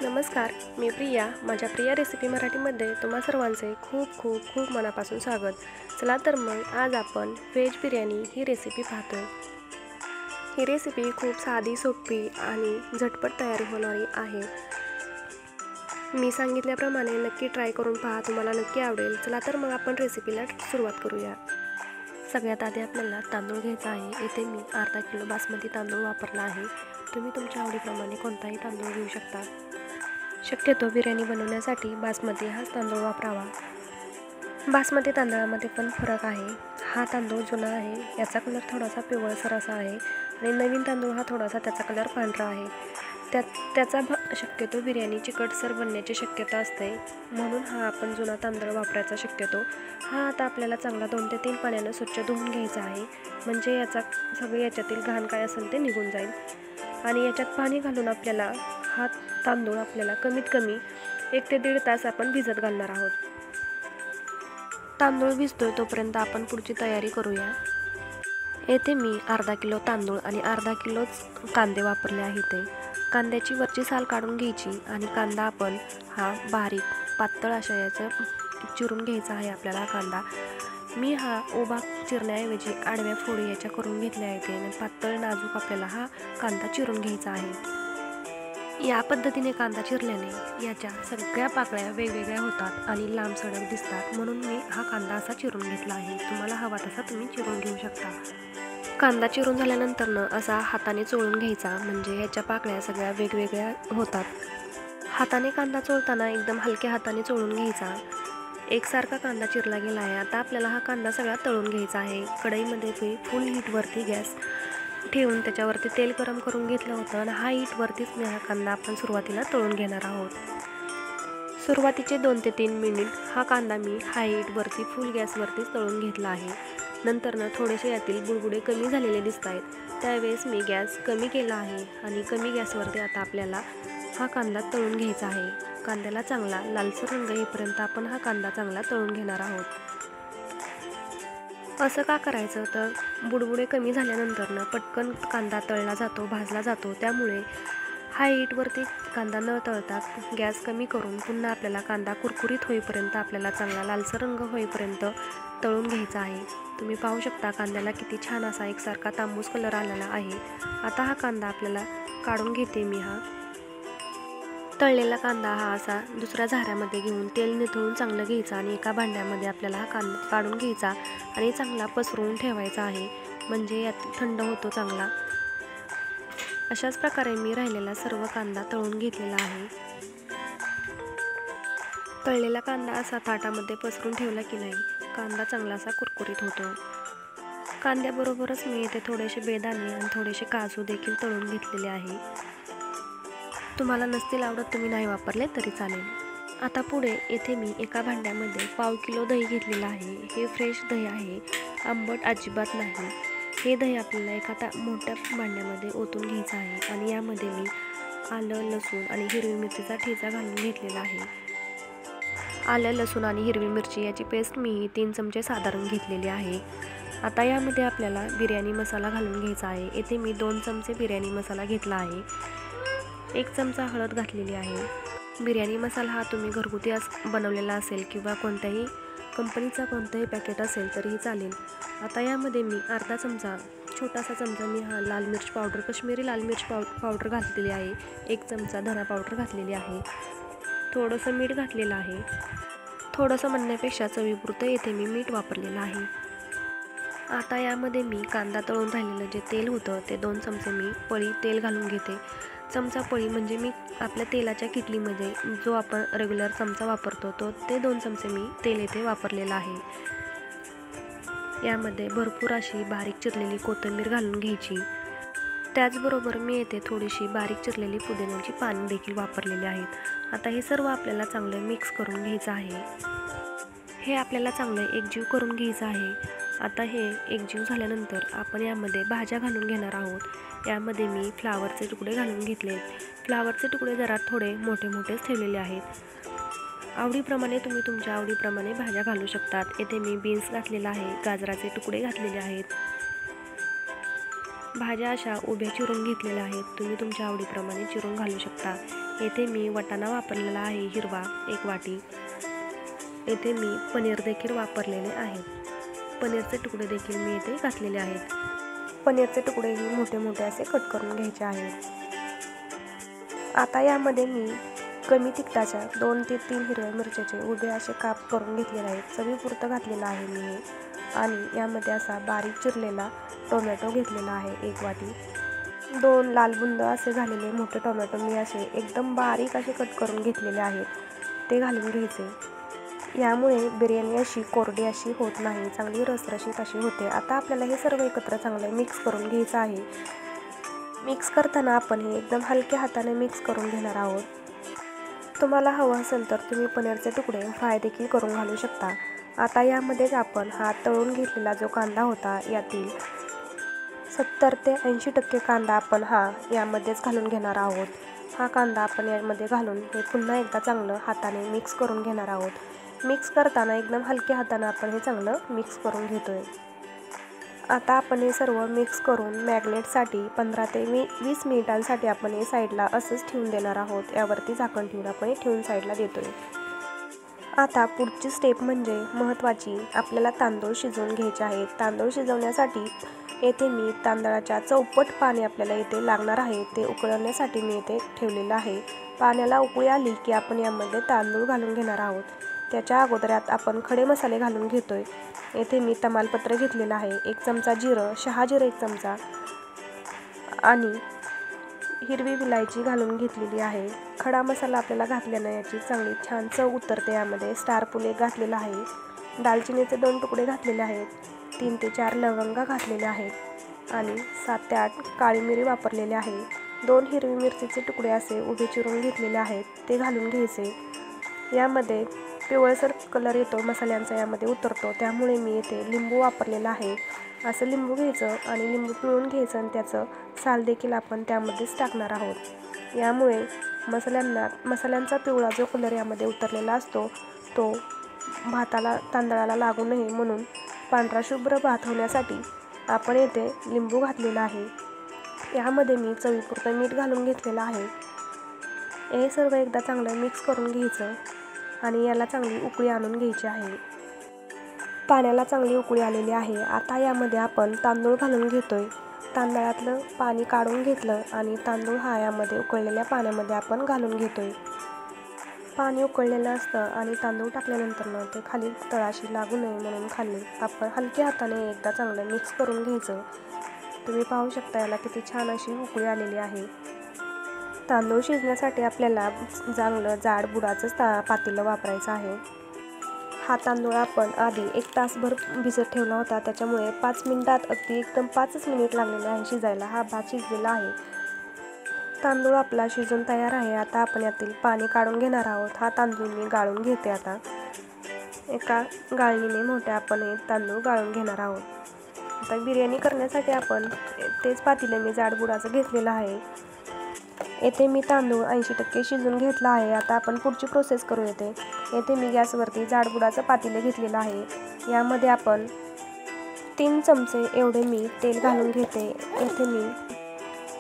नमस्कार, मी प्रिया. माझ्या प्रिया रेसिपी मराठीमध्ये तुम्हा सर्वांचे खूप खूप खूप मनापासून स्वागत. चला तर मग आज आपण व्हेज बिर्याणी ही रेसिपी पाहतो. ही रेसिपी खूप साधी, सोपी आणि झटपट तयारी होणारी आहे. मी सांगितल्याप्रमाणे नक्की ट्राय करून पहा, तुम्हाला नक्की आवडेल. चला तर मग आपण रेसिपीला सुरुवात करूया. सगळ्यात आधी आपल्याला तांदूळ घ्यायचा आहे. इथे मी अर्धा किलो बासमती तांदूळ वापरला आहे. तुम्ही तुमच्या आवडीप्रमाणे कोणताही तांदूळ घेऊ शकता. शक्यतो बिर्याणी बनवण्यासाठी बासमती हाच तांदूळ वापरावा. बासमती तांदळामध्ये पण फरक आहे. हा तांदूळ जुना आहे, याचा कलर थोडासा पिवळसर असा आहे आणि नवीन तांदूळ हा थोडासा त्याचा कलर पांढरा आहे. त्याचा शक्यतो बिर्याणी चिकटसर बनण्याची शक्यता असते, म्हणून हा आपण जुना तांदूळ वापरायचा शक्यतो. हा आता आपल्याला चांगला 2 ते 3 पाण्यानं स्वच्छ धुवून घ्यायचा आहे, म्हणजे याच्यातील घाण काय असेल ते निघून जाईल. आणि याच्यात पाणी घालून आपल्याला हा तांदूळ कमीत कमी 1 ते 1.5 तास आपण भिजत घालणार आहोत. तांदूळ भिजतोय तोपर्यंत आपण पुढची तयारी करूया. येथे मी अर्धा किलो तांदूळ आणि अर्धा किलोच कांदे वापरले आहेत. कांद्याची वरची साल काढून घ्यायची आणि कांदा आपण हा बारीक पातळ अशा याचं चिरून घ्यायचा आहे आपल्याला कांदा. मी हा उभा चिरण्याऐवजी आडव्या फोडी याच्या करून घेतल्या आहेत आणि पातळ नाजूक आपल्याला हा कांदा चिरून घ्यायचा आहे. या पद्धतीने कांदा चिरल्याने याच्या सगळ्या पाकळ्या वेगवेगळ्या होतात आणि लांब सडक दिसतात, म्हणून मी हा कांदा असा चिरून घेतला आहे. तुम्हाला हवा तसा तुम्ही चिरून घेऊ शकता. कांदा चिरून झाल्यानंतर असा हाताने चोळून घ्यायचा, म्हणजे याच्या पाकळ्या सगळ्या वेगवेगळ्या होतात. हाताने कांदा चोळताना एकदम हलक्या हाताने चोळून घ्यायचा. एकसारखा कांदा चिरला गेला आहे. आता आपल्याला हा कांदा सगळा तळून घ्यायचा आहे. कढईमध्ये मी फुल हीटवरती गॅस ठेवून त्याच्यावरती तेल गरम करून घेतलं होतं आणि हा हीटवरतीच मी हा कांदा आपण सुरुवातीला तळून घेणार आहोत. सुरुवातीचे 2 ते 3 मिनिट हा कांदा मी हाय हीटवरती फुल गॅसवरतीच तळून घेतला आहे. नंतरनं थोडेसे यातील बुडबुडे कमी झालेले दिसत आहेत, त्यावेळेस मी गॅस कमी केला आहे आणि कमी गॅसवरती आता आपल्याला हा कांदा तळून घ्यायचा आहे. कांद्याला चांगला लालसर रंग येईपर्यंत आपण हा कांदा चांगला तळून घेणार आहोत. असं का करायचं तर बुडबुडे कमी झाल्यानंतर पटकन कांदा तळला जातो, भाजला जातो. त्यामुळे हाय हीटवरती कांदा न तळता गॅस कमी करून पुन्हा आपल्याला कांदा कुरकुरीत होईपर्यंत, आपल्याला चांगला लालसर रंग होईपर्यंत तळून घ्यायचा आहे. तुम्ही पाहू शकता कांद्याला किती छान असा एकसारखा तांबूस कलर आलेला आहे. आता हा कांदा आपल्याला काढून घेते मी. हा तळलेला कांदा हा असा दुसऱ्या झाऱ्यामध्ये घेऊन तेल निथळून चांगलं घ्यायचा आणि एका भांड्यामध्ये आपल्याला हा कांदा काढून घ्यायचा आणि चांगला पसरवून ठेवायचा आहे, म्हणजे यात थंड होतो चांगला. अशाच प्रकारे मी राहिलेला सर्व कांदा तळून घेतलेला आहे. तळलेला कांदा असा ताटामध्ये पसरून ठेवला की नाही, कांदा चांगला असा कुरकुरीत होतो. कांद्याबरोबरच मी इथे थोडेसे बेदाणे आणि थोडेसे काजू देखील तळून घेतलेले आहे. तुम्हाला नसतील आवडत तुम्ही नाही वापरले तरी चालेल. आता पुढे येथे मी एका भांड्यामध्ये 1/2 किलो दही घेतलेलं आहे. हे फ्रेश दही आहे, आंबट अजिबात नाही. हे दही आपल्याला एका मोठ्या भांड्यामध्ये ओतून घ्यायचं आहे आणि यामध्ये मी आलं, लसूण आणि हिरवी मिरचीचा ठेचा घालून घेतलेला आहे. आलं, लसूण आणि हिरवी मिरची याची पेस्ट मी 3 चमचे साधारण घेतलेली आहे. आता यामध्ये आपल्याला बिर्याणी मसाला घालून घ्यायचा आहे. येथे मी 2 चमचे बिर्याणी मसाला घेतला आहे. 1 चमचा हळद घातलेली आहे. बिर्याणी मसाला हा तुम्ही घरगुती बनवलेला असेल किंवा कोणत्याही कंपनीचा कोणतंही पॅकेट असेल तरीही चालेल. आता यामध्ये मी अर्धा चमचा, छोटासा चमचा मी हा लाल मिर्च पावडर, काश्मीरी लाल मिर्च पावडर घातलेली आहे. 1 चमचा धना पावडर घातलेली आहे. थोडंसं मीठ घातलेलं आहे. थोडंसं म्हणण्यापेक्षा चवीपुरतं येथे मी मीठ वापरलेलं आहे. आता यामध्ये मी कांदा तळून राहिलेलं जे तेल होतं ते 2 चमचे मी पळी तेल घालून घेते. चमचा पळी म्हणजे मी आपल्या तेलाच्या किटलीमध्ये जो आपण रेग्युलर चमचा वापरतो ते 2 चमचे मी तेल येथे वापरलेलं आहे. यामध्ये भरपूर अशी बारीक चिरलेली कोथिंबीर घालून घ्यायची. त्याचबरोबर मी येथे थोडीशी बारीक चिरलेली पुदिन्याची पाने देखील वापरलेली आहेत. आता हे सर्व आपल्याला चांगलं मिक्स करून घ्यायचं आहे. हे आपल्याला चांगलं एकजीव करून घ्यायचं आहे. आता हे एकजीव झाल्यानंतर आपण यामध्ये भाज्या घालून घेणार आहोत. यामध्ये मी फ्लावरचे तुकडे घालून घेतले. फ्लावरचे तुकडे जरा थोडे मोठे मोठेच ठेवलेले आहेत. आवडीप्रमाणे तुम्ही तुमच्या आवडीप्रमाणे भाज्या घालू शकतात. येथे मी बीन्स घातलेला आहे, गाजराचे तुकडे घातलेले आहेत. भाज्या अशा उभ्या चिरून घेतलेल्या आहेत. तुम्ही तुमच्या आवडीप्रमाणे चिरून घालू शकता. येथे मी वाटाणा वापरलेला आहे हिरवा 1 वाटी. येथे मी पनीर देखील वापरलेले आहे. पनीरचे तुकडे देखील मी येथे घातलेले आहेत. पनीरचे तुकडेही मोठे मोठे असे कट करून घ्यायचे आहेत. आता यामध्ये मी कमी तिखटाच्या 2 ते 3 हिरव्या मिरच्याचे उभे असे काप करून घेतलेले आहेत. चवीपुरतं घातलेलं आहे मी हे. आणि यामध्ये असा बारीक चिरलेला टोमॅटो घेतलेला आहे 1 वाटी. 2 लाल बुंद असे झालेले मोठे टोमॅटो मी असे एकदम बारीक असे कट करून घेतलेले आहेत, ते घालून घ्यायचे. यामुळे बिर्याणी अशी कोरडी अशी होत नाही, चांगली रसरशीत अशी होते. आता आपल्याला हे सर्व एकत्र चांगले मिक्स करून घ्यायचं आहे. मिक्स करताना आपण हे एकदम हलक्या हाताने मिक्स करून घेणार आहोत. तुम्हाला हवं असेल तर तुम्ही पनीरचे तुकडे फ्राय देखील करून घालू शकता. आता यामध्येच आपण हा तळून घेतलेला जो कांदा होता, यातील 70 ते 80% कांदा आपण यामध्येच घालून घेणार आहोत. हा कांदा आपण यामध्ये घालून हे पुन्हा एकदा चांगलं हाताने मिक्स करून घेणार आहोत. मिक्स करताना एकदम हलक्या हाताने आपण हे चांगलं मिक्स करून घेतोय. आता आपण हे सर्व मिक्स करून मॅग्नेटसाठी 15 ते 20 मिनिटांसाठी आपण हे साईडला असंच ठेवून देणार आहोत. यावरती झाकण ठेवून आपण हे ठेवून साईडला देतोय. आता पुढची स्टेप म्हणजे महत्त्वाची, आपल्याला तांदूळ शिजवून घ्यायचे आहेत. तांदूळ शिजवण्यासाठी येथे मी तांदळाच्या चौपट पाणी आपल्याला इथे लागणार आहे, ते उकळण्यासाठी मी इथे ठेवलेलं आहे. पाण्याला उकळी आली की आपण यामध्ये तांदूळ घालून घेणार आहोत. त्याच्या अगोदरात आपण खडे मसाले घालून घेतोय. येथे मी तमालपत्र घेतलेलं आहे, 1 चमचा जिरं, शहाजिरं 1 चमचा आणि हिरवी विलायची घालून घेतलेली आहे. खडा मसाला आपल्याला घातल्याने याची चांगली छान चव उतरते. यामध्ये स्टार फूल 1 घातलेलं आहे, दालचिनीचे 2 तुकडे घातलेले आहेत, 3 ते 4 लवंगा घातलेल्या आहेत आणि 7 ते 8 काळी मिरी वापरलेली आहे. 2 हिरवी मिरचीचे तुकडे असे उभे चिरून घेतलेले आहेत, ते घालून घ्यायचे. यामध्ये पिवळसर कलर येतो मसाल्यांचा, यामध्ये उतरतो, त्यामुळे मी येथे लिंबू वापरलेला आहे. असं लिंबू घ्यायचं आणि लिंबू पिळून घ्यायचं आणि त्याचं साल देखील आपण त्यामध्येच टाकणार आहोत. यामुळे मसाल्यांचा पिवळा जो कलर यामध्ये उतरलेला असतो, तो तांदळाला लागू नये म्हणून पांढरा शुभ्र भात होण्यासाठी आपण येथे लिंबू घातलेला आहे. यामध्ये मी चवीपुरतं मीठ घालून घेतलेलं आहे. हे सर्व एकदा चांगलं मिक्स करून घ्यायचं आणि याला चांगली उकळी आणून घ्यायची आहे. पाण्याला चांगली उकळी आलेली आहे. आता यामध्ये आपण तांदूळ घालून घेतोय. तांदळातलं पाणी काढून घेतलं आणि तांदूळ यामध्ये उकळलेल्या पाण्यामध्ये आपण घालून घेतोय. पाणी उकळलेलं असतं आणि तांदूळ टाकल्यानंतर ते खाली तळाशी लागू नये म्हणून खाली आपण हलक्या हाताने एकदा चांगलं मिक्स करून घ्यायचं. तुम्ही पाहू शकता याला किती छान अशी उकळी आलेली आहे. तांदूळ शिजण्यासाठी आपल्याला चांगलं जाड बुडाचं पातेलं वापरायचं आहे. हा तांदूळ आपण आधी 1 तासभर भिजत ठेवला होता, त्याच्यामुळे 5 मिनिटात अगदी एकदम 5च मिनिट लागलेले आहे शिजायला. हा भात शिजलेला आहे. तांदूळ आपला शिजून तयार आहे. आता आपण यातील पाणी काढून घेणार आहोत. हा तांदूळ मी गाळून घेते. आता एका गाळणीने मोठ्या आपण हे तांदूळ गाळून घेणार आहोत. आता बिर्याणी करण्यासाठी आपण तेच पातेलं मी जाड बुडाचं घेतलेलं आहे. येथे मी तांदूळ 80% शिजून घेतला आहे. आता आपण पुढची प्रोसेस करू. येथे मी गॅसवरती जाडबुडाचं पातेलं घेतलेलं आहे. यामध्ये आपण 3 चमचे एवढे मी तेल घालून घेते.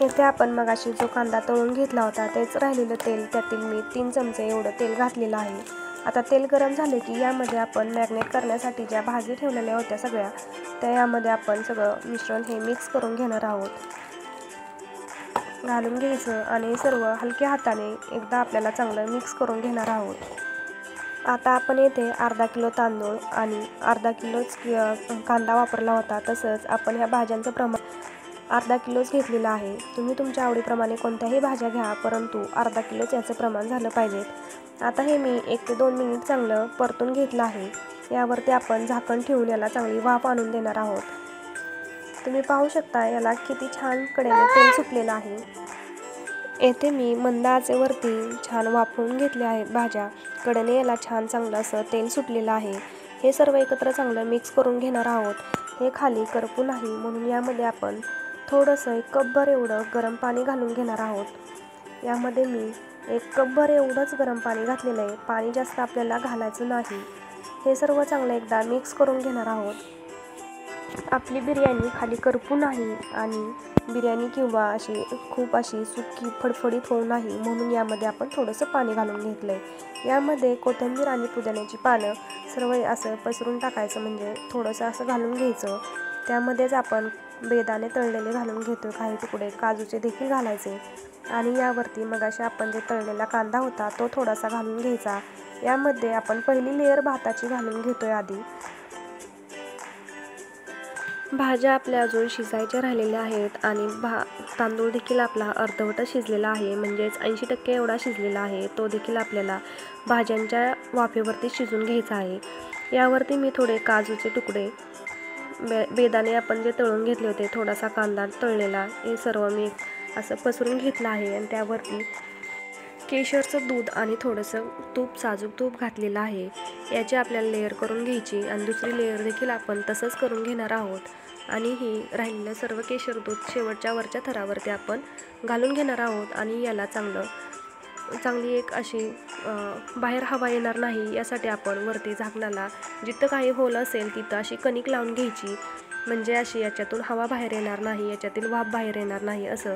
येथे आपण मगाशी जो कांदा तळून घेतला होता तेच राहिलेलं तेल, त्यातील मी 3 चमचे एवढं तेल घातलेलं आहे. आता तेल गरम झाले की यामध्ये आपण मॅग्नेट करण्यासाठी ज्या भाजी ठेवलेल्या होत्या सगळ्या, त्या यामध्ये आपण सगळं मिश्रण हे मिक्स करून घेणार आहोत. घालून घ्यायचं आणि सर्व हलक्या हाताने एकदा आपल्याला चांगलं मिक्स करून घेणार आहोत. आता आपण येथे अर्धा किलो तांदूळ आणि अर्धा किलोच कांदा वापरला होता. तसंच आपण ह्या भाज्यांचं प्रमाण अर्धा किलोच घेतलेलं आहे. तुम्ही तुमच्या आवडीप्रमाणे कोणत्याही भाज्या घ्या, परंतु अर्धा किलोच याचं प्रमाण झालं पाहिजे. आता हे मी 1 ते 2 मिनिट चांगलं परतून घेतलं आहे. यावरती आपण झाकण ठेवून याला चांगली वाफ आणून देणार आहोत. तुम्ही पाहू शकता याला किती छान कडेने तेल सुटलेलं आहे. येथे मी मंद आचेवरती छान वाफवून घेतले आहेत भाज्या. कडेने याला छान चांगलं असं तेल सुटलेलं आहे. हे सर्व एकत्र चांगलं मिक्स करून घेणार आहोत. हे खाली करपू नाही म्हणून यामध्ये आपण थोडंसं 1 कपभर एवढं गरम पाणी घालून घेणार आहोत. यामध्ये मी 1 कपभर एवढंच गरम पाणी घातलेलं आहे. पाणी जास्त आपल्याला घालायचं नाही. हे सर्व चांगलं एकदा मिक्स करून घेणार आहोत. आपली बिर्याणी खाली करपू नाही आणि बिर्याणी किंवा खूप अशी सुकी फडफडीत होऊ नाही म्हणून यामध्ये आपण थोडंसं पाणी घालून घेतलं आहे. यामध्ये कोथिंबीर आणि पुदिन्याची पानं सर्व असं पसरून टाकायचं, म्हणजे थोडंसं असं घालून घ्यायचं. त्यामध्येच आपण बेदाणे तळलेले घालून घेतो, काही तुकडे काजूचे देखील घालायचे आणि यावरती मगाशी आपण जे तळलेला कांदा होता तो थोडासा घालून घ्यायचा. यामध्ये आपण पहिली लेयर भाताची घालून घेतोय आधी. भाज्या आपल्या अजून शिजायच्या राहिलेल्या आहेत आणि तांदूळ देखील आपला अर्धवट शिजलेला आहे, म्हणजेच 80% एवढा शिजलेला आहे. तो देखील आपल्याला भाज्यांच्या वाफेवरती शिजून घ्यायचा आहे. यावरती मी थोडे काजूचे तुकडे, बेदाणे आपण जे तळून घेतले होते, थोडासा कांदा तळलेला, हे सर्व मी असं पसरून घेतलं आहे आणि त्यावरती केशरचं दूध आणि थोडंसं साजूक तूप घातलेलं आहे. याची आपल्याला लेअर करून घ्यायची आणि दुसरी लेअर देखील आपण तसंच करून घेणार आहोत आणि ही राहिलेलं सर्व केशर दूध शेवटच्या वरच्या थरावरती आपण घालून घेणार आहोत आणि याला चांगली एक अशी बाहेर हवा येणार नाही यासाठी आपण वरती झाकणाला जिथं काही होल असेल तिथं अशी कणिक लावून घ्यायची, म्हणजे अशी याच्यातून हवा बाहेर येणार नाही, याच्यातील वाफ बाहेर येणार नाही. असं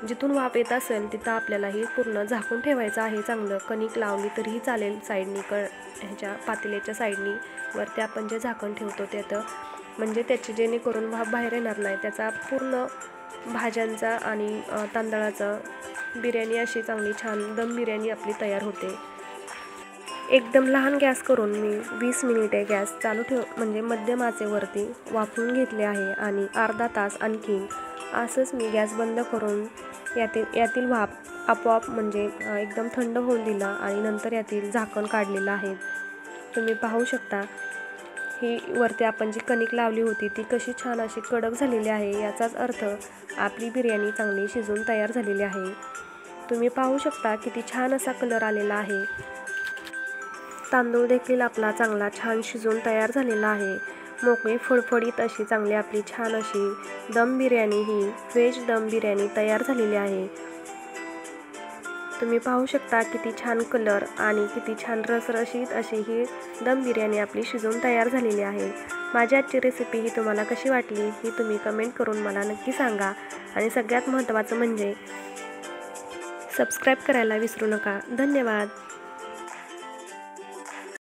जिथून वाफ येत असेल तिथं आपल्याला हे पूर्ण झाकून ठेवायचं आहे. चांगलं कणिक लावली तरीही चालेल, साईडनी ह्याच्या पातेल्याच्या साईडनी वरती आपण जे झाकण ठेवतो त्याचं, म्हणजे त्याची जेणेकरून वाफ बाहेर येणार नाही. त्याचा पूर्ण भाज्यांचा आणि तांदळाचा बिर्याणी अशी चांगली छान दम बिर्याणी आपली तयार होते. एकदम लहान गॅस करून मी 20 मिनिटे गॅस चालू म्हणजे मध्यम आचेवरती वाफवून घेतले आहे आणि अर्धा तास आणखीन असंच मी गॅस बंद करून यातील वाफ आपोआप म्हणजे एकदम थंड होऊन दिला आणि नंतर यातील झाकण काढलेलं आहे. तुम्ही पाहू शकता ही वरती आपण जी कणिक लावली होती ती कशी छान अशी कडक झालेली आहे. याचाच अर्थ आपली बिर्याणी चांगली शिजून तयार झालेली आहे. तुम्ही पाहू शकता किती छान असा कलर आलेला आहे. तांदूळ देखील आपला चांगला छान शिजून तयार झालेला आहे. मोकळी फडफडीत अशी चांगली आपली छान अशी दम बिर्याणी, ही व्हेज दम बिर्याणी तयार झालेली आहे. तुम्ही पाहू शकता किती छान कलर आणि किती छान रसरशीत अशी ही दम बिर्याणी आपली शिजून तयार झालेली आहे. माझी आजची रेसिपी ही तुम्हाला कशी वाटली ही तुम्ही कमेंट करून मला नक्की सांगा आणि सगळ्यात महत्त्वाचं म्हणजे सबस्क्राईब करायला विसरू नका. धन्यवाद.